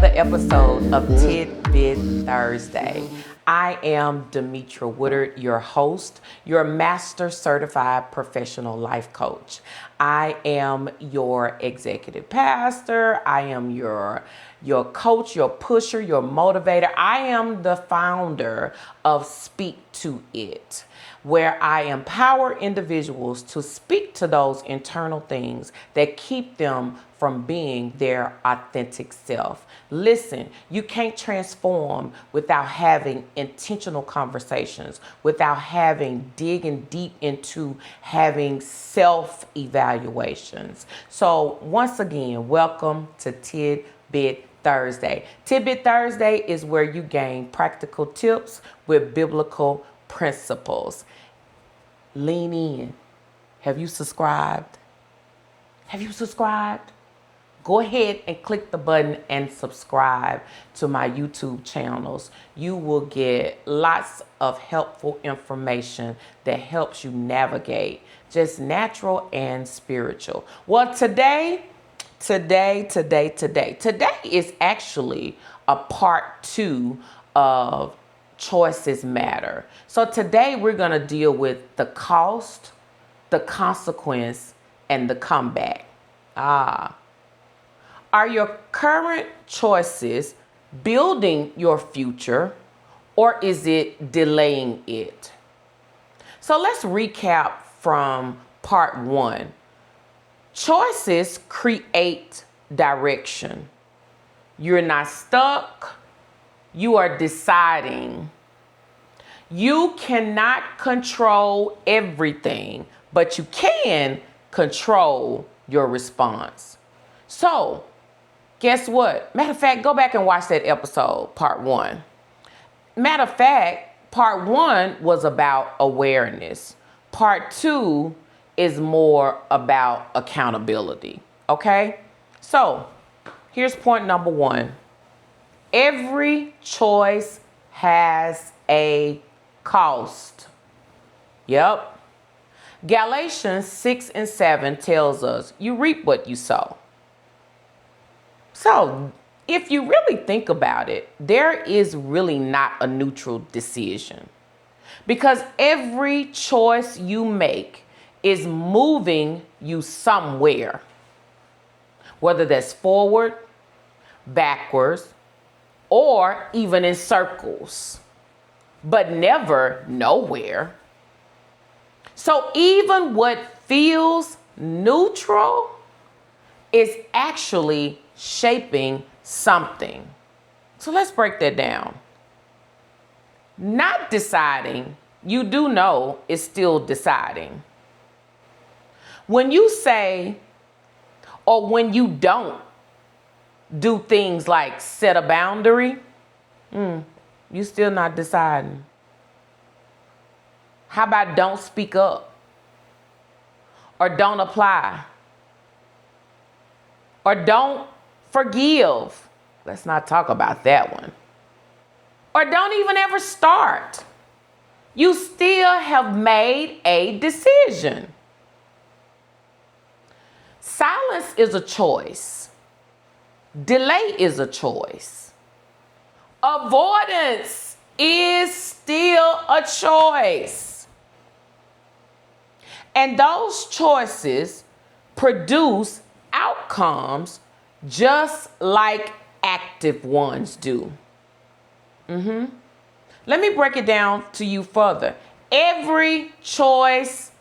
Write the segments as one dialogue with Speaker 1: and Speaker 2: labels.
Speaker 1: another episode of Tidbit Thursday. I am Demetra Woodard, your host, your master certified professional life coach. I am your executive pastor. I am your coach, your pusher, your motivator. I am the founder of Speak to It, where I empower individuals to speak to those internal things that keep them from being their authentic self. Listen, you can't transform without having intentional conversations, without digging deep into having self-evaluations. So once again, welcome to Tidbit Thursday. Tidbit Thursday is where you gain practical tips with biblical principles. Lean in. Have you subscribed? Go ahead and click the button and subscribe to my YouTube channels. You will get lots of helpful information that helps you navigate just natural and spiritual. Well, today is actually a part 2 of Choices Matter. So today we're going to deal with the cost, the consequence, and the comeback. Are your current choices building your future, or is it delaying it? So let's recap from part 1. Choices create direction. You're not stuck. You are deciding. You cannot control everything, but you can control your response. So, guess what? Matter of fact, go back and watch that episode, part 1. Matter of fact, part 1 was about awareness. Part 2 is more about accountability. Okay? So, here's point number 1. Every choice has a cost. Yep. Galatians 6:7 tells us, you reap what you sow. So, if you really think about it, there is really not a neutral decision, because every choice you make is moving you somewhere, whether that's forward, backwards, or even in circles, but never nowhere. So even what feels neutral is actually shaping something. So let's break that down. Not deciding, you do know, is still deciding. When you say, or when you don't do things like set a boundary, you still not deciding. How about don't speak up? Or don't apply? Or don't forgive? Let's not talk about that one. Or don't even ever start. You still have made a decision. Silence is a choice. Delay is a choice. Avoidance is still a choice. And those choices produce outcomes just like active ones do. Let me break it down to you further. Every choice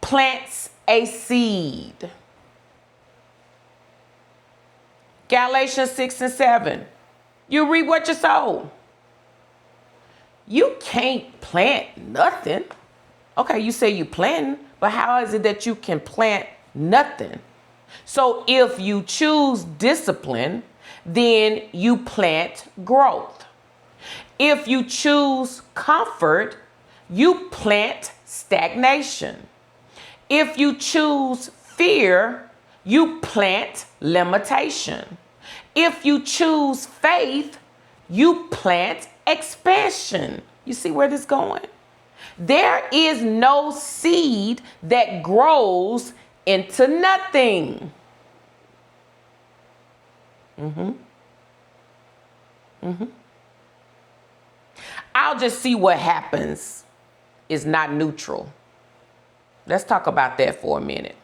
Speaker 1: plants a seed. Galatians 6:7. You reap what you sow. You can't plant nothing. Okay, you say you planting, but how is it that you can plant nothing? So if you choose discipline, then you plant growth. If you choose comfort, you plant stagnation. If you choose fear, you plant limitation. If you choose faith, you plant expansion. You see where this is going? There is no seed that grows into nothing. I'll just see what happens is not neutral. Let's talk about that for a minute.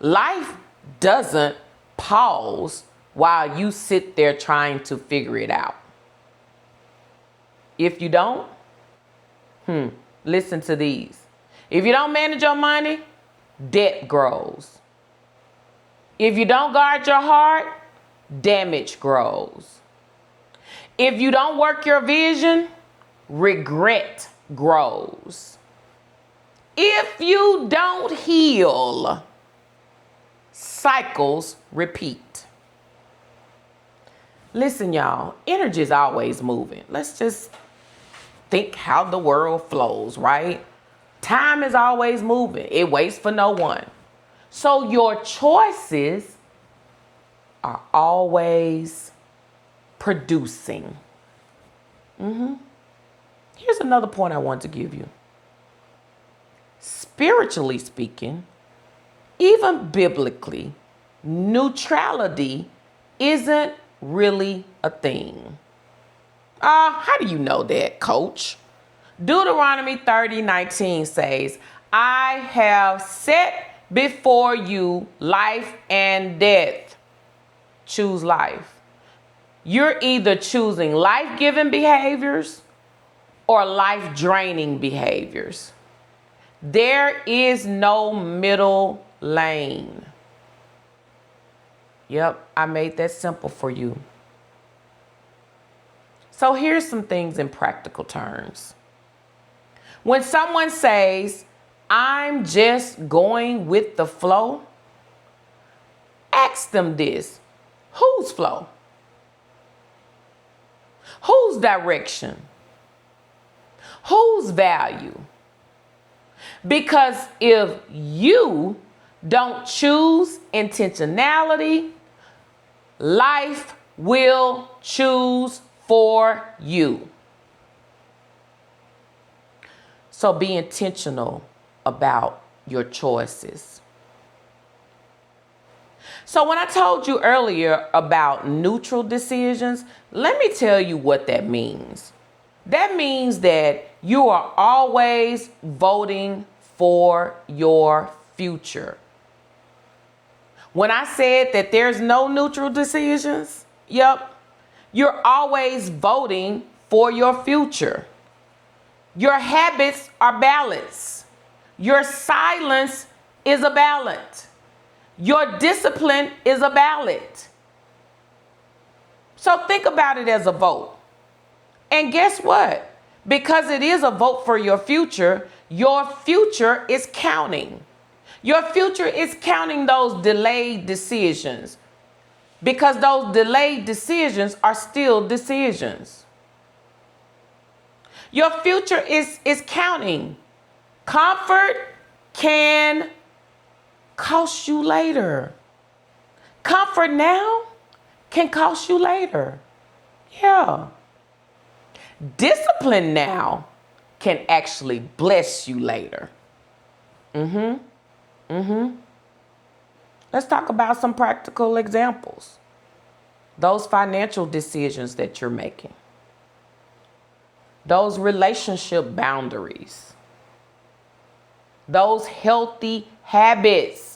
Speaker 1: Life doesn't pause while you sit there trying to figure it out. If you don't, listen to these. If you don't manage your money, debt grows. If you don't guard your heart, damage grows. If you don't work your vision, regret grows. If you don't heal, cycles repeat. Listen, y'all, energy is always moving. Let's just think how the world flows, right? Time is always moving. It waits for no one. So your choices are always producing. Here's another point I want to give you. Spiritually speaking, even biblically, neutrality isn't really a thing. How do you know that, coach? Deuteronomy 30:19 says, I have set before you life and death. Choose life. You're either choosing life-giving behaviors or life-draining behaviors. There is no middle lane. Yep, I made that simple for you. So here's some things in practical terms. When someone says, I'm just going with the flow, ask them this. Whose flow? Whose direction? Whose value? Because if you don't choose intentionality, life will choose for you. So be intentional about your choices. So when I told you earlier about neutral decisions, let me tell you what that means. That means that you are always voting for your future. When I said that there's no neutral decisions, you're always voting for your future. Your habits are balanced. Your silence is a ballot. Your discipline is a ballot. So think about it as a vote. And guess what? Because it is a vote for your future is counting. Your future is counting those delayed decisions. Because those delayed decisions are still decisions. Your future is counting. Comfort can cost you later. Comfort now can cost you later. Yeah. Discipline now can actually bless you later. Let's talk about some practical examples. Those financial decisions that you're making. Those relationship boundaries. Those healthy habits.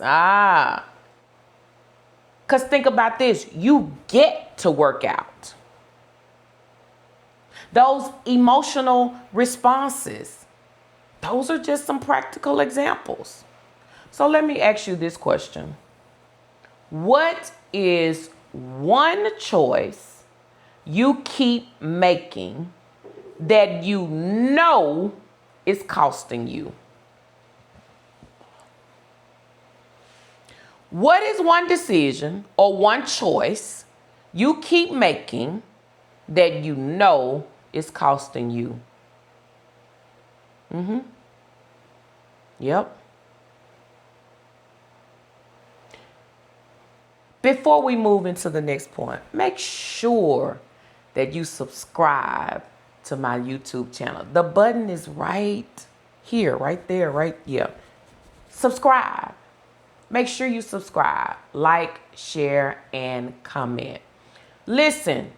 Speaker 1: Because think about this. You get to work out. Those emotional responses. Those are just some practical examples. So let me ask you this question. What is one choice you keep making that you know is costing you? What is one decision or one choice you keep making that you know is costing you? Yep. Before we move into the next point, make sure that you subscribe to my YouTube channel. The button is right here, right there, right here. Subscribe. Make sure you subscribe, like, share, and comment. Listen,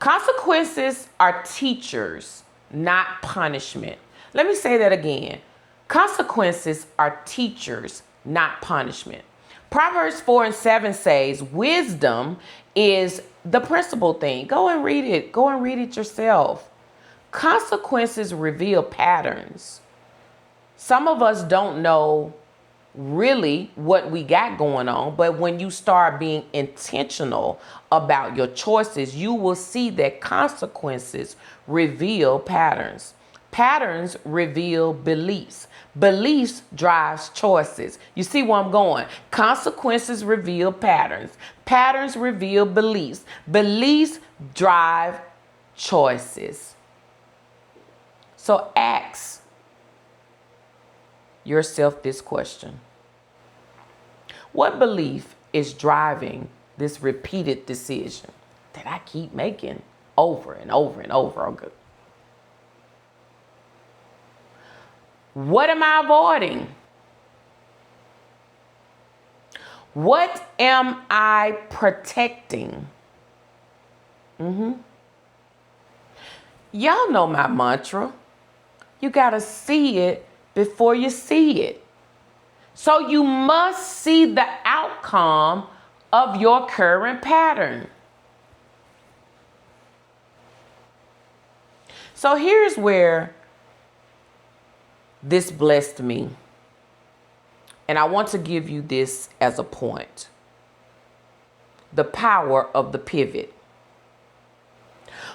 Speaker 1: Consequences are teachers, not punishment. Let me say that again. Consequences are teachers, not punishment. Proverbs 4:7 says, wisdom is the principal thing. Go and read it. Go and read it yourself. Consequences reveal patterns. Some of us don't know really what we got going on, but when you start being intentional about your choices, you will see that consequences reveal patterns. Patterns reveal beliefs. Beliefs drives choices. You see where I'm going? Consequences reveal patterns. Patterns reveal beliefs. Beliefs drive choices. So ask yourself this question. What belief is driving this repeated decision that I keep making over and over and over again? What am I avoiding? What am I protecting? Y'all know my mantra. You got to see it before you see it. So you must see the outcome of your current pattern. So here's where this blessed me. And I want to give you this as a point. The power of the pivot.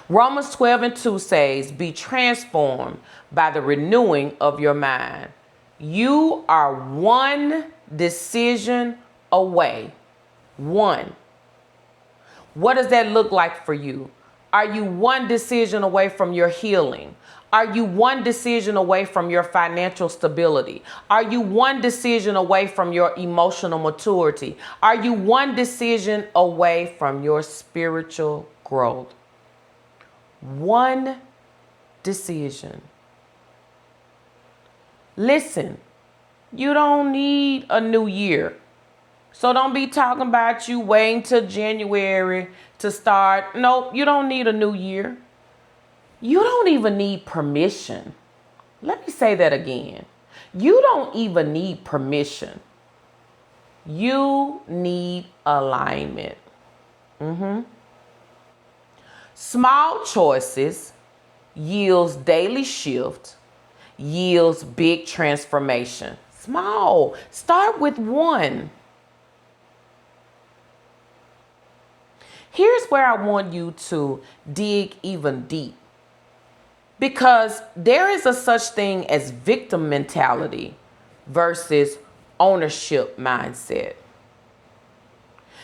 Speaker 1: Romans 12:2 says, be transformed by the renewing of your mind. You are one decision away. One. What does that look like for you? Are you one decision away from your healing? Are you one decision away from your financial stability? Are you one decision away from your emotional maturity? Are you one decision away from your spiritual growth? One decision. Listen, you don't need a new year. So don't be talking about you waiting till January to start. Nope, you don't need a new year. You don't even need permission. Let me say that again. You don't even need permission. You need alignment. Small choices yields daily shift, yields big transformation. Small. Start with one. Here's where I want you to dig even deep. Because there is a such thing as victim mentality versus ownership mindset.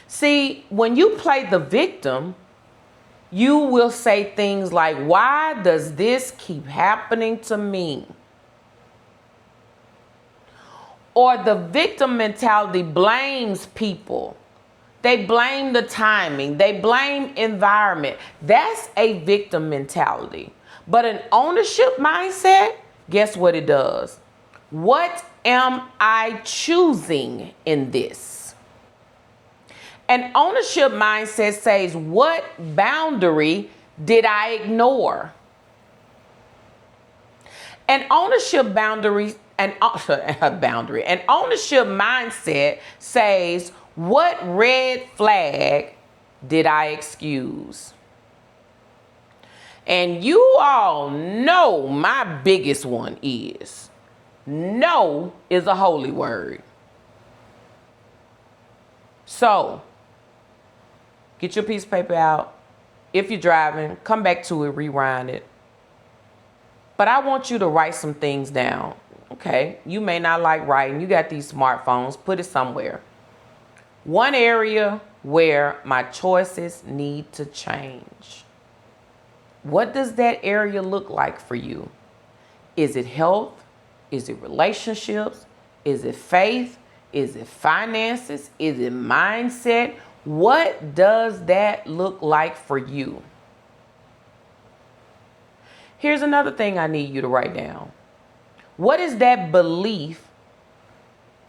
Speaker 1: See, when you play the victim, you will say things like, why does this keep happening to me? Or the victim mentality blames people. They blame the timing. They blame environment. That's a victim mentality. But an ownership mindset, guess what it does? What am I choosing in this? An ownership mindset says, what boundary did I ignore? An ownership boundary, an ownership mindset says, what red flag did I excuse? And you all know my biggest one is, no is a holy word. So, get your piece of paper out. If you're driving, come back to it, rewind it. But I want you to write some things down, okay? You may not like writing. You got these smartphones. Put it somewhere. One area where my choices need to change. What does that area look like for you? Is it health? Is it relationships? Is it faith? Is it finances? Is it mindset? What does that look like for you? Here's another thing I need you to write down. What is that belief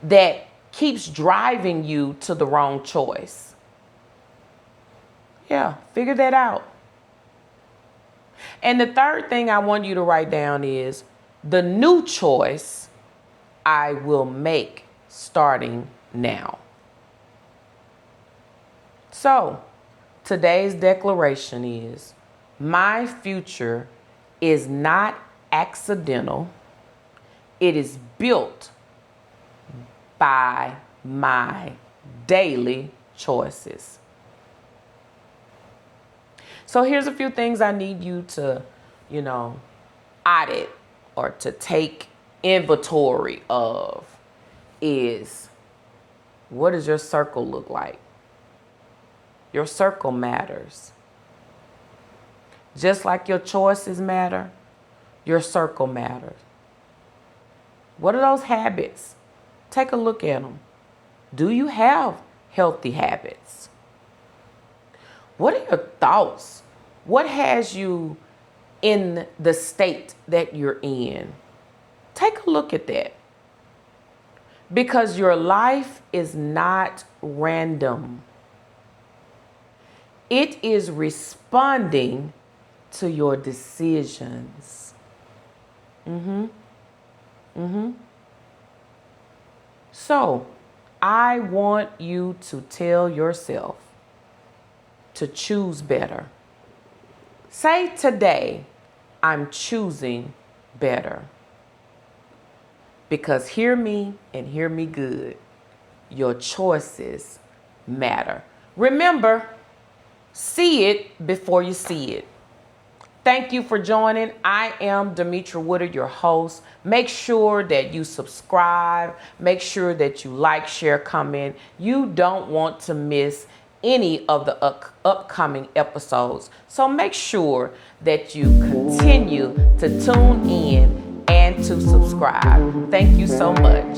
Speaker 1: that keeps driving you to the wrong choice? Yeah, figure that out. And the third thing I want you to write down is the new choice I will make starting now. So, today's declaration is, my future is not accidental. It is built by my daily choices. So here's a few things I need you to, audit or to take inventory of is, what does your circle look like? Your circle matters. Just like your choices matter, your circle matters. What are those habits? Take a look at them. Do you have healthy habits? What are your thoughts? What has you in the state that you're in? Take a look at that. Because your life is not random. It is responding to your decisions. So, I want you to tell yourself to choose better. Say today, I'm choosing better. Because hear me and hear me good. Your choices matter. Remember, see it before you see it. Thank you for joining. I am Demetra Woodard, your host. Make sure that you subscribe. Make sure that you like, share, comment. You don't want to miss any of the upcoming episodes. So make sure that you continue to tune in and to subscribe. Thank you so much.